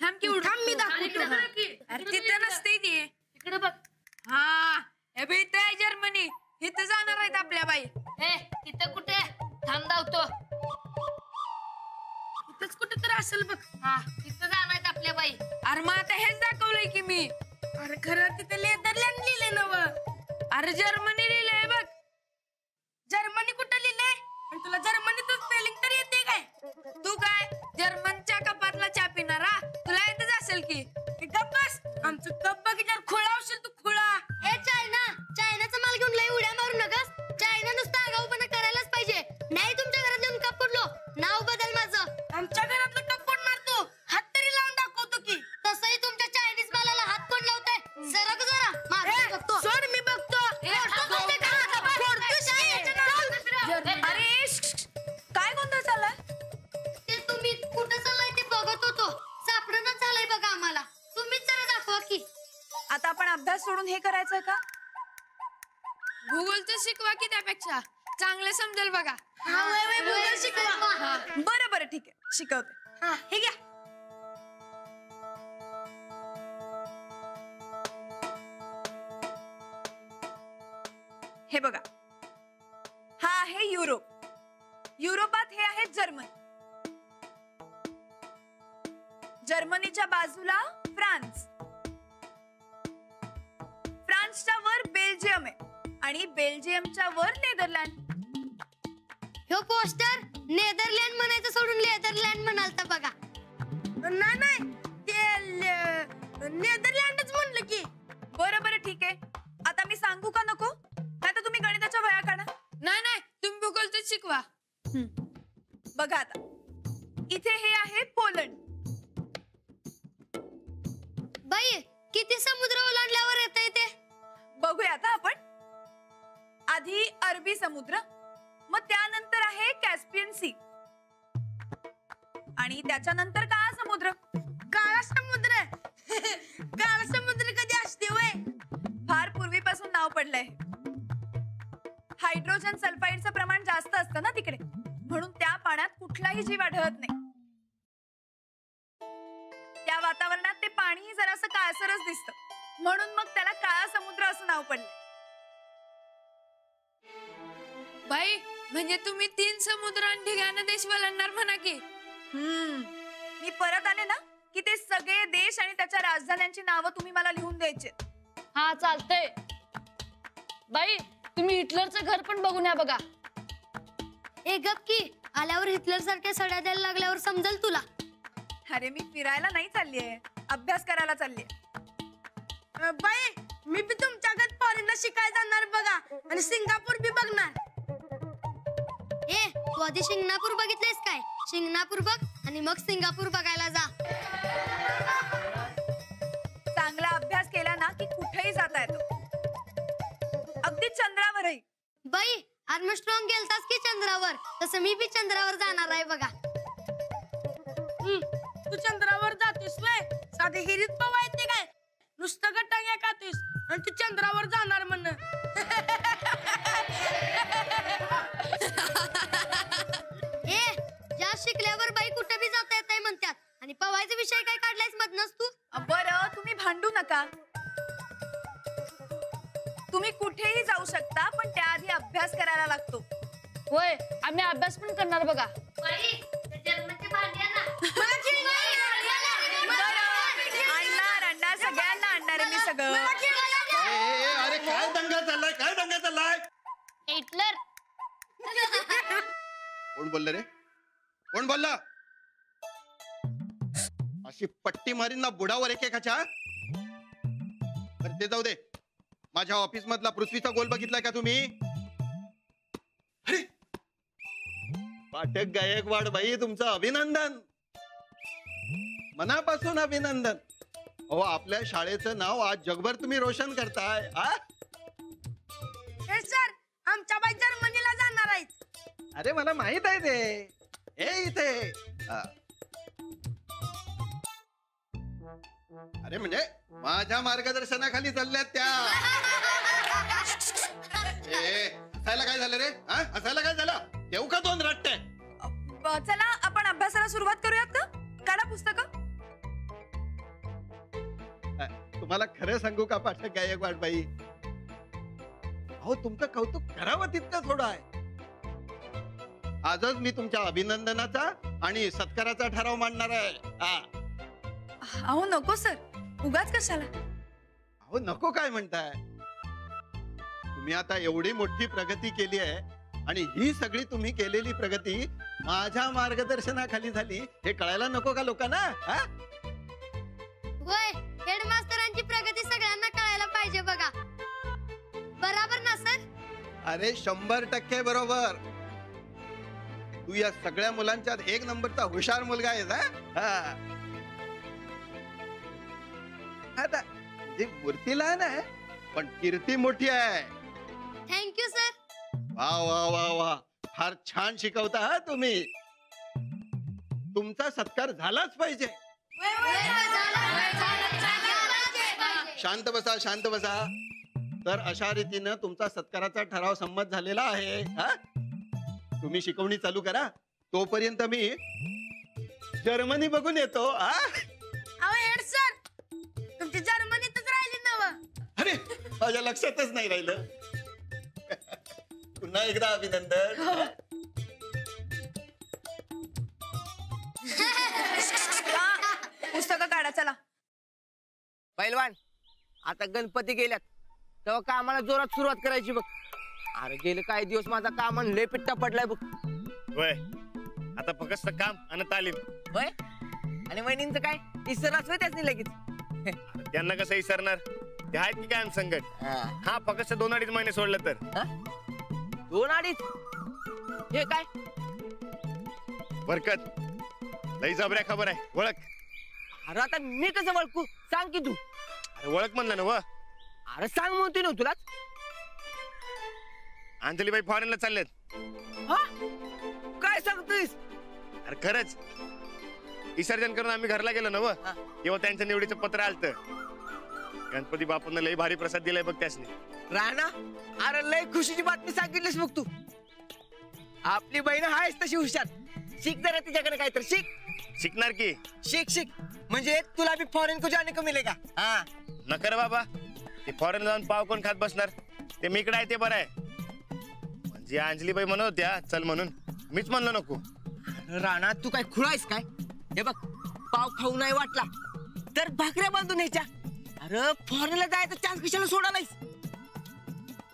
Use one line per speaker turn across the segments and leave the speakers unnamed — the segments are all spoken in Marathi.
थांब की उठ, मी दाखवतो. अरे तिथे नसते ती,
इकडे बघ.
हा हे इथे आहे जर्मनी, इथं जाणार आहेत आपल्या बाई.
तिथं कुठे? थांब धावतो.
इथंच कुठे तर असेल बघ.
हा तिथं जाणार आहेत आपल्या बाई.
अरे मग आता हेच दाखवलंय की मी.
अरे खरं तिथे नेदरलँड लिहिलंय नव.
अरे जर्मनी लिहिलंय बघ.
जर्मनी कुठं लिहिलंय? आणि तुला जर्मनीचं स्पेलिंग तर येते काय?
तू काय जर्मनच्या कपातला चहा पिणार? तुला येतच असेल की.
गप बस, आमचं कप बघितल्यावर खुळा होशील तू, खुळा.
चायनाचा माल घेऊन लय उड्या मारू नकास. चायना नुसता आगाऊपणा करायलाच पाहिजे. नाही तुमच्या घरात येऊन कप पडलो, नाव बदल माझं.
आमच्या घरातलं कप कोण मारतो? हात तरी लावून दाखवतो की.
तसंही तुमच्या चायनीज मालाला हात कोण लावताय? जरा बघतो.
सोड, मी बघतो.
अरे काय गोंधळ चाललाय?
ते तुम्ही कुठं चाललाय ते बघत होतो. सापडणं झालंय बघा आम्हाला. तुम्हीच जरा दाखवा की.
आता आपण अभ्यास सोडून हे करायचं का? भूगोलचं शिकवा की त्यापेक्षा चांगलं समजेल बघा.
भूगोल शिकवा.
बरं ठीक आहे, शिकवते.
हे घ्या.
हे बघा, हा आहे युरोप. युरोपात हे आहे जर्मनी. जर्मनीच्या बाजूला फ्रान्स. फ्रान्सच्या वर बेल्जियम आहे आणि बेल्जियमच्या वर नेदरलँड.
ह्यो पोस्टर नेदरलँड म्हणायचं सोडून नेदरलँड म्हणालता बघा.
नाही, ते नेदरलँडच म्हणलं की.
बरं ठीक आहे. आता मी सांगू का नको? नाही तर तुम्ही गणिताच्या वह्या काढा. नाही तुम्ही भूगोलच शिकवा. बघा आता, इथे हे आहे पोलंड.
बाई किती समुद्र ओलांडल्यावर येतंय ते?
बघूया आता आपण. आधी अरबी समुद्र, मग त्यानंतर आहे कॅस्पियन सी आणि त्याच्यानंतर काळा समुद्र.
काळा समुद्र? काळा समुद्र कधी असते वय?
फार पूर्वीपासून नाव पडलंय. हायड्रोजन सल्फाईडचं प्रमाण जास्त असतं ना तिकडे, म्हणून त्या पाण्यात कुठलाही जीव आढळत नाही. त्या वातावरणात ते पाणी जरासं काळसरच दिसतं, म्हणून मग त्याला काळा समुद्र असं नाव पडलं. बाई म्हणजे तुम्ही 3 समुद्र आणि ढिगाणं देश वलंडणार म्हणा की. मी परत आले ना की ते सगळे देश आणि त्याच्या राजधान्यांची नावं तुम्ही मला लिहून द्यायचे.
हा चालतंय. बाई तुम्ही हिटलरचं घर पण बघून या बघा.
ए गप की, आल्यावर हिटलर सारख्या सड्या द्यायला लागल्यावर समजेल तुला.
अरे मी फिरायला नाही चाललीये, अभ्यास करायला चाललीये.
बाई मी बी तुमच्याकडे फॉरेनला शिकायला जाणार बघा, आणि सिंगापूर बी बघणार.
ए तू आधी शिंगणापूर बघितलेस काय? शिंगणापूर बघ आणि मग सिंगापूर बघायला जा.
चांगला अभ्यास केला ना की कुठेही जाता येतो, अगदी चंद्रावरही.
बाई आर्मस्ट्रॉंग गेलतास की चंद्रावर, तसं मी बी चंद्रावर जाणार आहे बघा.
तू चंद्रावर जातोस वय? साधे हिरीत पवा येते काय? नुसतं गटांग्या खातोस आणि तू चंद्रावर जाणार म्हण.
ए ज्या शिकल्यावर बाई कुठे बी जाता येत नाही म्हणतात, आणि पवायचा विषय काय काढलायस मधनच तू?
बरं तुम्ही भांडू नका. तुम्ही कुठेही जाऊ शकता, पण त्याआधी अभ्यास करायला लागतो.
होय आम्ही अभ्यास पण करणार बघा.
आणणार सगळ्यांना आणणार मी सगळं.
अरे काय दंगा चाललाय?
हिटलर.
कोण बोललं रे? कोण बोलला? अशी पट्टी मारीन ना बुडावर एकेकाच्या. ते जाऊ दे. माझ्या ऑफिस मधला पृथ्वीचा गोल बघितलाय का तुम्ही? अरे पाठक गायकवाड बाई, तुमचं अभिनंदन, मनापासून अभिनंदन. अहो आपल्या शाळेचं नाव आज जगभर तुम्ही रोशन करताय.
सर आमच्या बाई जर्मनीला जाणार आहेत.
अरे मला माहित आहे ते. हे इथे अरे म्हणजे माझ्या मार्गदर्शनाखाली चालल्यात त्या. हसायला काय झालं रे? हसायला काय झालं? देऊ का 2 रट्टे?
चला आपण अभ्यासाला सुरुवात करूयात का? काढा पुस्तकं.
तुम्हाला खरं सांगू का पाठक गायकवाड बाई, अहो तुमचं कौतुक करावं तितकं थोडं आहे. आजच मी तुमच्या अभिनंदनाचा आणि सत्काराचा ठराव मांडणार आहे.
अहो नको सर, उगाच कशाला.
अहो नको काय म्हणताय. तुम्ही आता एवढी मोठी प्रगती केली आहे आणि ही सगळी तुम्ही केलेली प्रगती माझ्या मार्गदर्शनाखाली झाली हे कळायला नको का लोकांना?
होय, हेडमास्टरांची प्रगती सगळ्यांना कळायला पाहिजे बघा. बरोबर ना सर?
अरे 100% बरोबर. तू या सगळ्या मुलांच्यात एक नंबरचा हुशार मुलगा आहेस. आता जी मूर्ती लहान आहे पण कीर्ती मोठी आहे.
Thank you sir.
वा वा वा वा, फार छान शिकवता हा तुम्ही. तुमचा सत्कार झालाच पाहिजे. शांत बसा, शांत बसा. तर अशा रीतीनं तुमचा सत्काराचा ठराव संमत झालेला आहे. तुम्ही शिकवणी चालू करा, तोपर्यंत मी जर्मनी बघून येतो.
अहो हेड सर, तुमची जर्मनीतच राहिली नव.
अरे माझ्या लक्षातच नाही राहिलं. पुन्हा एकदा अभिनंदन.
पुस्तकं काढा चला.
पैलवान, आता गणपती गेल्यात तेव्हा कामाला जोरात सुरुवात करायची बघ. अरे गेले काही दिवस माझा काम लय पिट्टा पडलाय बघ.
होय, आता फक्त काम आणि तालीम.
होय, आणि वहिनींचं काय इसरलाच होय त्याच लगेच.
त्यांना कसं विसरणार, ते आहेत की काय संकट. हा फक्त 2-2.5 महिने सोडलं तर.
2-2.5 हे काय?
बरकत लई जबऱ्या खबर आहे, ओळख.
अरे आता मी कसं ओळखू, सांग की तू.
अरे ओळख म्हणलं ना व.
अरे सांग म्हणतोय ना तुलाच.
अंजलीबाई फॉरेनला चाललेत.
हा, काय सांगतोयस?
अरे खरंच. विसर्जन करून आम्ही घरला गेलो ना व, तेव्हा त्यांच्या निवडीचं पत्र आलत. गणपती बापूंना लई भारी प्रसाद दिलाय बघ त्यासनी.
राणा, अरे लय खुशीची बातमी सांगितलीस बघ तू. आपली बहीण आहेस तशी हुशार. शिक जरा तिच्याकडे काहीतरी शिक.
शिकणार की.
शिक शिक, म्हणजे तुला भी फॉरेन को जाने को मिलेगा. हा,
नका रे बाबा, ते फॉरेन जाऊन पाव कोण खात बसणार. ते मी इकडे आहे ते बरं आहे. म्हणजे अंजलीबाई म्हणत होत्या चल म्हणून, मीच म्हणलो नको.
राणा तू काय खुळायस काय? हे बघ, पाव खाऊ नाही वाटला तर भाकऱ्या बांधून न्यायच्या. अरे फॉरेनला जायचं चान्स कशाला सोडा नाहीस?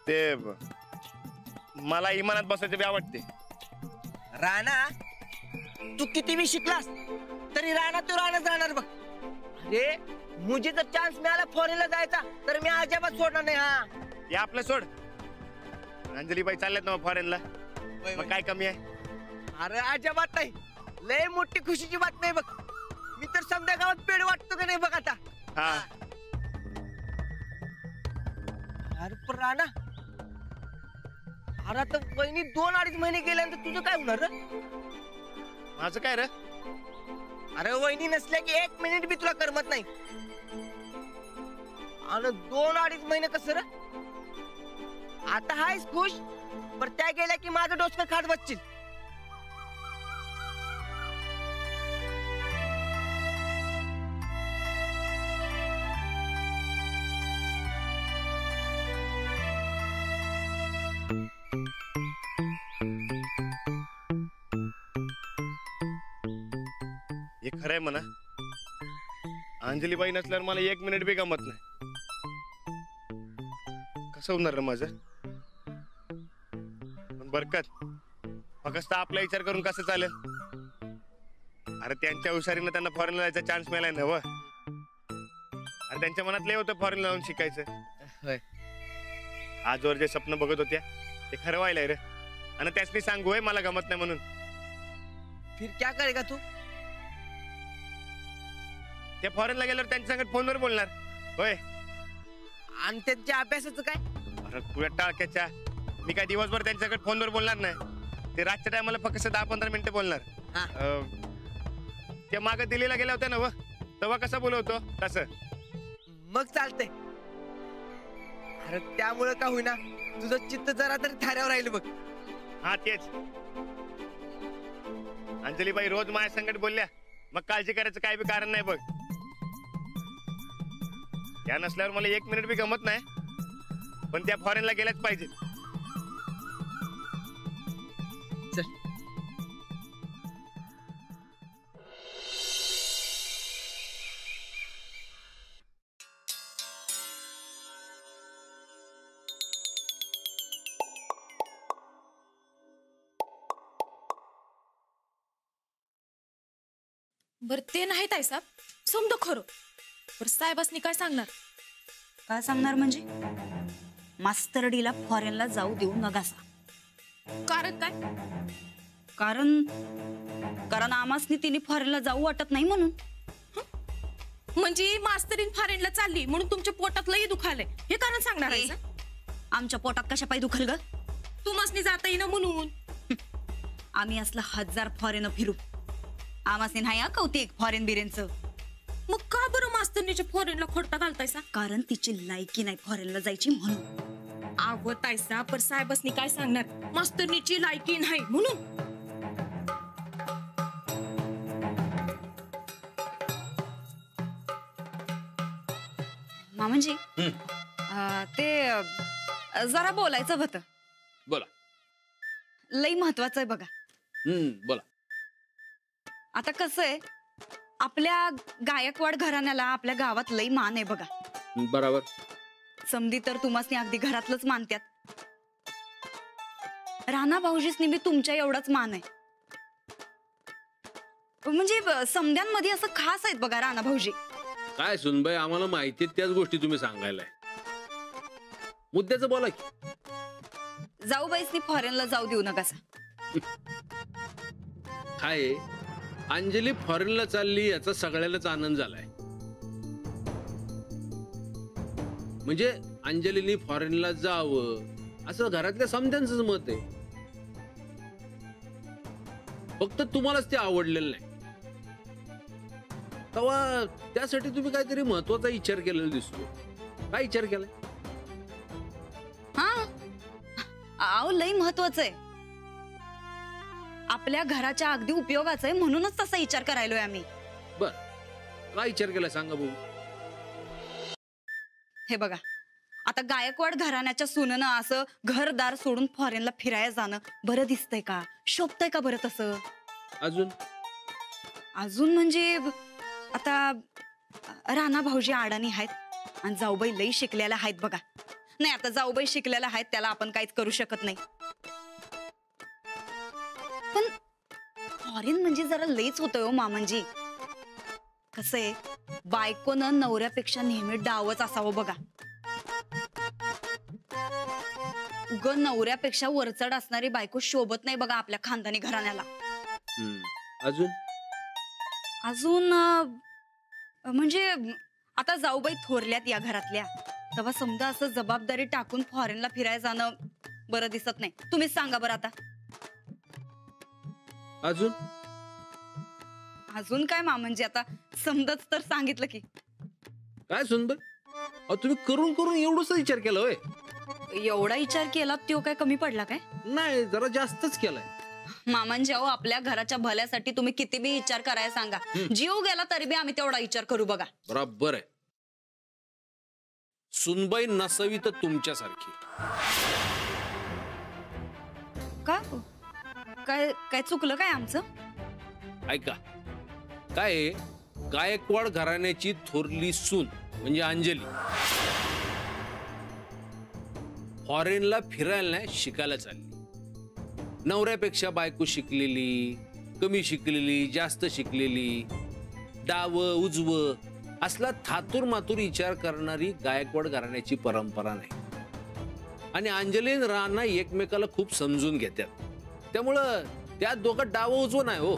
ते मला इमानात बसायचं बी आवडते.
राणा तू किती बी शिकलास तरी राणा तू राणाच राहणार बघ. अरे मुझे जर चान्स मिळाला फॉरेनला जायचा तर मी अजिबात सोडणार नाही. हा,
हे आपलं सोड. अंजलीबाई चालल्यात ना फॉरेनला, मग काय कमी आहे?
अरे अजिबात नाही. लय मोठी खुशीची बातमी आहे बघ. मी तर समजा गावात पेड वाटतो का नाही बघ आता.
हा,
अरे पण राणा, अरे आता वहिनी 2-2.5 महिने गेल्यानंतर तुझं काय होणार रे?
माझं काय रे?
अरे वहिनी नसल्या की 1 मिनिट बी तुला करमत नाही. अरे 2-2.5 महिने कसं रे? आता हायस खुश, पण त्या गेल्या की माझं डोसकं खात बसशील.
हे खरंय म्हणा. अंजलीबाई नसल्यावर मला 1 मिनिट बी गमत नाही. कसं होणार रे माझं? पण बरकत, फक्त आपला विचार करून कसं चालेल? अरे त्यांच्या हुशारीनं त्यांना फॉरेनला जायचा चान्स मिळालाय ना व. अरे त्यांच्या मनात लय होतं फॉरेनला जाऊन शिकायचं. आजवर जे स्वप्न बघत होत्या ते खरं व्हायलाय रे. आणि त्याच मी सांगू होय मला गमत नाही म्हणून.
फिर क्या करेगा तू?
त्या फॉरेनला गेल्यावर त्यांच्या संगत फोनवर बोलणार होय.
आणि त्यांच्या अभ्यासाचं काय?
अरे तुझ्या टाळक्याच्या, मी काय दिवसभर त्यांच्याकडे फोनवर बोलणार नाही. ते रातच्या टायमाला फक्त 10-15 मिनिटं बोलणार. त्या मागे दिल्लीला गेल्या होत्या ना व, तेव्हा कसं बोलवतो तसं.
मग चालतंय. अरे त्यामुळे का होईना तुझं चित्त जरा तरी थाऱ्यावर राहिलं बघ.
हा तेच. अंजलीबाई रोज माझ्या संकट बोलल्या, मग काळजी करायचं काय बी कारण नाही बघ. त्या नसल्यावर मला 1 मिनिट बी गमत नाही. पण त्या फॉरेनला गेल्याच पाहिजे.
बर ते नाही ताई साहेब, समजा खरं. बर साहेबासनी काय सांगणार?
काय सांगणार म्हणजे मास्तरडीला फॉरेनला जाऊ देऊ नगासा.
कारण काय?
कारण आमासनी तिने फॉरेनला जाऊ वाटत नाही म्हणून.
म्हणजे मास्तरीन फॉरेनला चालली म्हणून तुमच्या पोटात लई दुखालय हे कारण सांगणार आहे?
आमच्या पोटात कशा पायी दुखल ग?
तुम्हासनी जाता येईना म्हणून.
आम्ही असलं 1000 फॉरेन फिरू. आमासनी नाही कौतिक फॉरेन बिरेनचं.
मग का बरं मास्तरनीच्या फॉरेनला खोडता घालतायसा?
कारण तिची लायकी नाही फॉरेनला जायची म्हणून.
आवतायसा पर साहेबासनी काय सांगणार? मास्तरनीची लायकी नाही म्हणून.
मामनजी ते जरा बोलायचं होतं.
बोला.
लई महत्वाचं आहे बघा.
बोला.
आता कसं आहे आपल्या गायकवाड घराण्याला आपल्या गावात लई मान आहे बघा.
बरोबर.
समधी तर तुम्हासनी अगदी घरातलंच मानत्यात. राणा भाऊजीसनी बी तुमच्या एवढाच मान आहे. म्हणजे समध्यांमध्ये असं खास आहेत बघा राणा भाऊजी.
काय सुनबाई आम्हाला माहिती त्याच गोष्टी तुम्ही सांगायलाय. मुद्द्याचं बोला की.
जाऊबाईसनी फॉरेनला जाऊ देऊ नका.
काय अंजली फॉरेनला चालली याचा सगळ्यालाच आनंद झालाय. म्हणजे अंजलीनी फॉरेनला जावं असं घरातल्या समध्यांचंच मत आहे. फक्त तुम्हालाच ते आवडलेलं नाही. तेव्हा त्यासाठी तुम्ही काहीतरी महत्वाचा विचार केलेला दिसतो. काय विचार केलाय?
अहो लई महत्वाचं आहे. आपल्या घराच्या अगदी उपयोगाचं आहे म्हणूनच तसा विचार करायलोय आम्ही.
बर काय विचार केलाय सांगा भाऊ.
हे बघा आता गायकवाड घराण्याच्या सुननं असं घरदार सोडून फॉरेनला फिरायला जाणं बरं दिसतंय का? शोभतंय का बरं तसं? अजून म्हणजे आता राणा भाऊजी अडाणी आहेत आणि जाऊबाई लई शिकलेल्या आहेत बघा. नाही आता जाऊबाई शिकलेल्या आहेत त्याला आपण काहीच करू शकत नाही. पण फॉरेन म्हणजे जरा लईच होतंय हो मामनजी. कसं आहे बायकोनं नवऱ्यापेक्षा नेहमी डावच असावं बघा. उग नवऱ्यापेक्षा वरचढ असणारी बायको शोभत नाही बघा आपल्या खानदानी घराण्याला. अजून म्हणजे आता जाऊबाई थोरल्यात या घरातल्या. तेव्हा समजा असं जबाबदारी टाकून फॉरेनला फिरायला जाणं बरं दिसत नाही. तुम्हीच सांगा बरं आता. अजून काय म्हणजे आता समजच तर सांगितलं की.
काय सुनबाई तुम्ही करून करून एवढंच विचार केला होय?
एवढा विचार केला तो काय कमी पडला काय?
नाही जरा जास्तच केलाय.
मामांजी अहो आपल्या घराच्या भल्यासाठी तुम्ही किती बी विचार करायला सांगा. जीव गेला तरी बी आम्ही तेवढा विचार करू बघा.
बरोबर आहे. सुनबाई नसावी तर तुमच्यासारखी.
का काय काय चुकलं काय आमचं?
ऐका काय गायकवाड घराण्याची थोरली सून म्हणजे अंजली फॉरेनला फिरायला नाही शिकायला चालली. नवऱ्यापेक्षा बायको शिकलेली, कमी शिकलेली, जास्त शिकलेली, डाव उजव असला थातूर मातूर विचार करणारी गायकवाड घराण्याची परंपरा नाही. आणि अंजली राणा एकमेकाला खूप समजून घेतात. त्यामुळं त्या दोघं डाव उजव नाही हो.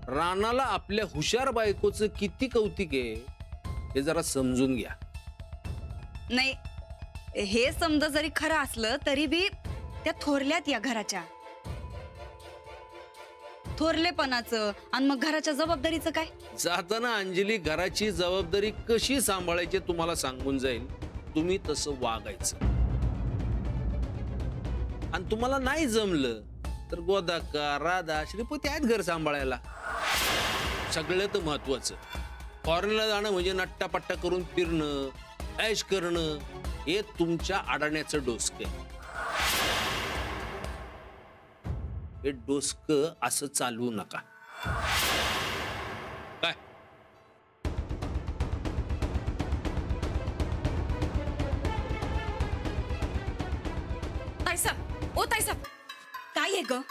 राणाला आपल्या हुशार बायकोचं किती कौतिक आहे हे जरा समजून घ्या.
नाही हे समजा जरी खरं असलं तरी बी त्या थोरल्यात या घराच्या. थोरलेपणाचं आणि मग घराच्या जबाबदारीचं काय?
जाताना अंजली घराची जबाबदारी कशी सांभाळायची तुम्हाला सांगून जाईल. तुम्ही तसं वागायचं. आणि तुम्हाला नाही जमलं तर गोदाका राधा श्रीपती आहेत घर सांभाळायला. सगळ्यात महत्वाचं फॉरेनला जाणं म्हणजे नट्टापट्टा करून फिरणं, ऐश करणं, हे तुमच्या अडाण्याचं डोसकं आहे. हे डोसकं असं चालवू नका. काय
ताईसाब, ओ ताईसाब,
काय आहे ग?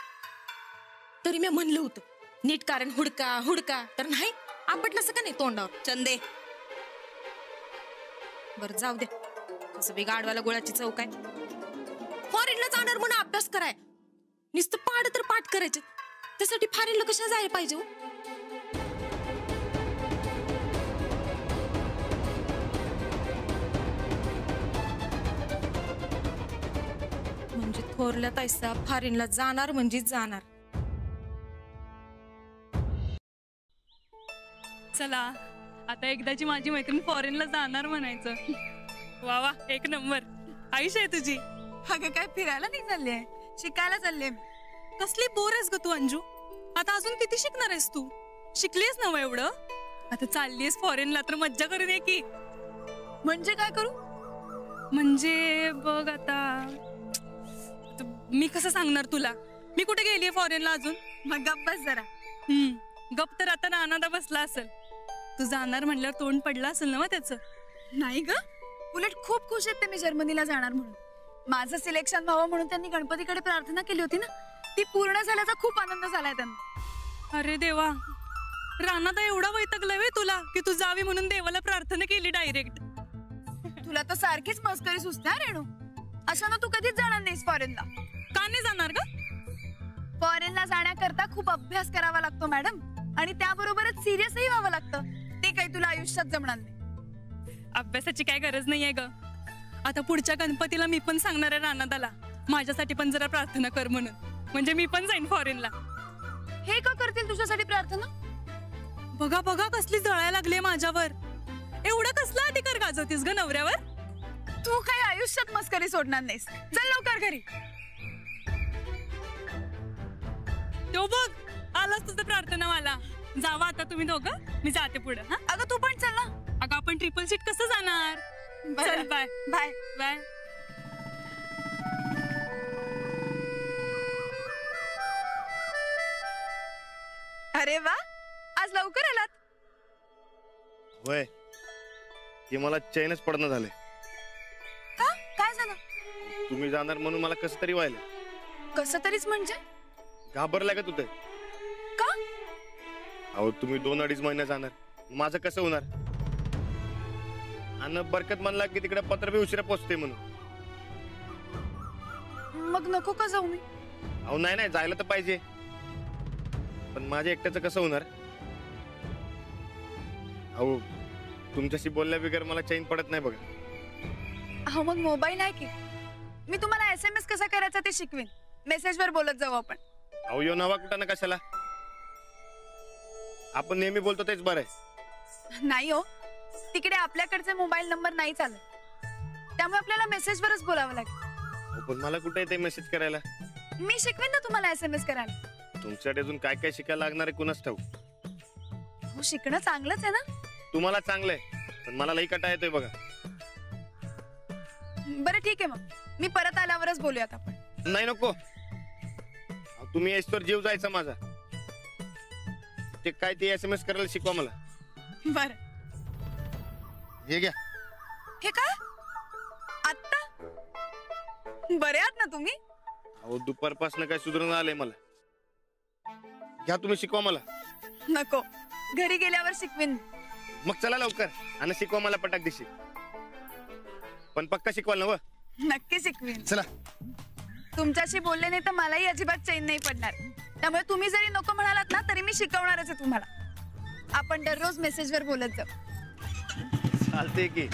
तरी मी म्हणलं होतं नीट कारण हुडका हुडका, तर नाही आपटलं असं का नाही तोंडावर.
चंदे,
बरं जाऊ दे, कसं बी गाडवाला गोळाची चौक आहे. फॉरेनला जाणार म्हणून अभ्यास कराय, नुसतं पाड तर पाठ करायचे, त्यासाठी फॉरेनला कशा जायला पाहिजे हो? म्हणजे थोरल्या ताईसा फॉरेनला जाणार म्हणजे जाणार.
चला आता एकदाची माझी मैत्रीण फॉरेनला जाणार म्हणायचं. वा वा, एक नंबर. आयुष आहे तुझी.
अगं काय फिरायला नाही चालले, शिकायला चालले. कसली बोर आहेस ग तू अंजू? आता अजून किती शिकणार आहेस तू? शिकलीस ना एवढं? आता चाललीस फॉरेनला तर मज्जा करून ये की.
म्हणजे काय करू?
म्हणजे बघ आता मी कसं सांगणार तुला, मी कुठे गेलीये फॉरेनला अजून?
मग गप्प बस जरा.
गप तर आता नानादा बसला असेल. तू जाणार म्हणल्यावर तोंड पडला असेल ना त्याचं.
नाही ग, उलट खूप खुश आहेत ते मी जर्मनीला जाणार म्हणून. माझं सिलेक्शन व्हावं म्हणून त्यांनी गणपतीकडे प्रार्थना केली होती ना, ती पूर्ण झाल्याचा खूप आनंद झालाय त्यांना.
अरे देवा, रानादा एवढा वैतागलाय वे तुला की तू जावी म्हणून देवाला प्रार्थना केली डायरेक्ट.
तुला तर सारखीच मस्करी सुचते हा रेणू. अशानं तू कधीच जाणार नाहीस फॉरेनला.
का नाही जाणार ग?
फॉरेनला जाण्याकरता खूप अभ्यास करावा लागतो मॅडम, आणि त्याबरोबरच सिरियसही व्हावं लागतं. ते काही तुला आयुष्यात जमणार नाही.
अभ्यासाची काय गरज नाहीये ग. आता पुढच्या गणपतीला मी पण सांगणार आहे रानादाला, माझ्यासाठी पण जरा प्रार्थना कर म्हणून, म्हणजे मी पण जाईन फॉरेनला.
हे का करतील तुझ्यासाठी प्रार्थना?
बघा बघा कसली जळायला लागली माझ्यावर. एवढं कसला अधिकार गाजवतीस ग नवऱ्यावर?
तू काही आयुष्यात मस्करी सोडणार नाहीस. चल लवकर घरी.
तो बघ आलाच तुझं प्रार्थना मला. जावा आता तुम्ही दोघं, मी जाते पुढे. हा
अगं तू पण चल ना.
अगं आपण ट्रिपल सीट कसं जाणार? चल बाय
बाय
बाय.
अरे वा, आज लवकर आलात.
होय, ते मला चैनच पडणं झाले.
का? काय झालं?
तुम्ही जाणार म्हणून मला कसं तरी व्हायला.
कसं तरीच म्हणजे?
घाबरलाय का तू ते?
का?
अहो तुम्ही 2-2.5 महिने जाणार, माझं कसं होणार? आणि बरकत म्हणला की तिकडे पत्र बी उशिरा पोचते म्हणून.
मग नको का जाऊ मी?
अहो नाही नाही, जायला तर पाहिजे, पण माझ्या एकट्याचं कसं होणार? अहो तुमच्याशी बोलल्या बिगर मला चैन पडत नाही बघा.
अहो मग मोबाईल आहे की, मी तुम्हाला SMS कसा करायचा ते शिकवीन. मेसेजवर बोलत जाऊ आपण.
अहो यो नवा कुठं कशाला? आपण नेहमी बोलतो तेच बरं आहे.
नाही हो, तिकडे आपल्याकडचे मोबाईल नंबर नाही चालत, त्यामुळे आपल्याला मेसेजवरच बोलावं लागेल.
पण मला कुठे येते मेसेज करायला?
मी शिकवेन ना तुम्हाला SMS करायला.
तुमच्याकडे अजून काय काय शिकायला लागणार आहे कुणाच ठाऊक.
हो, शिकणं चांगलंच आहे ना.
तुम्हाला चांगलंय, पण मला लई कटा येतोय बघा.
बरं ठीक आहे, मग मी परत आल्यावरच बोलूयात आपण.
नाही नको, तुम्ही यायचवर जीव जायचा माझा. ते काय ते SMS करायला शिकवा मला.
बरं,
हे घ्या.
हे काय आता? बरे आहात ना तुम्ही?
अहो दुपारपासून काय सुधरून आलंय मला. घ्या तुम्ही शिकवा मला.
नको, घरी गेल्यावर शिकवीन.
मग चला लवकर आणि शिकवा मला पटाक दिशी. पण पक्का शिकवाल ना?
नक्की शिकवीन.
चला.
तुमच्याशी बोलले नाही तर मलाही अजिबात चैन नाही पडणार. त्यामुळे तुम्ही जरी नको म्हणालात ना तरी मी शिकवणारच आहे तुम्हाला. आपण दररोज मेसेजवर बोलत जाऊ.
चालते की.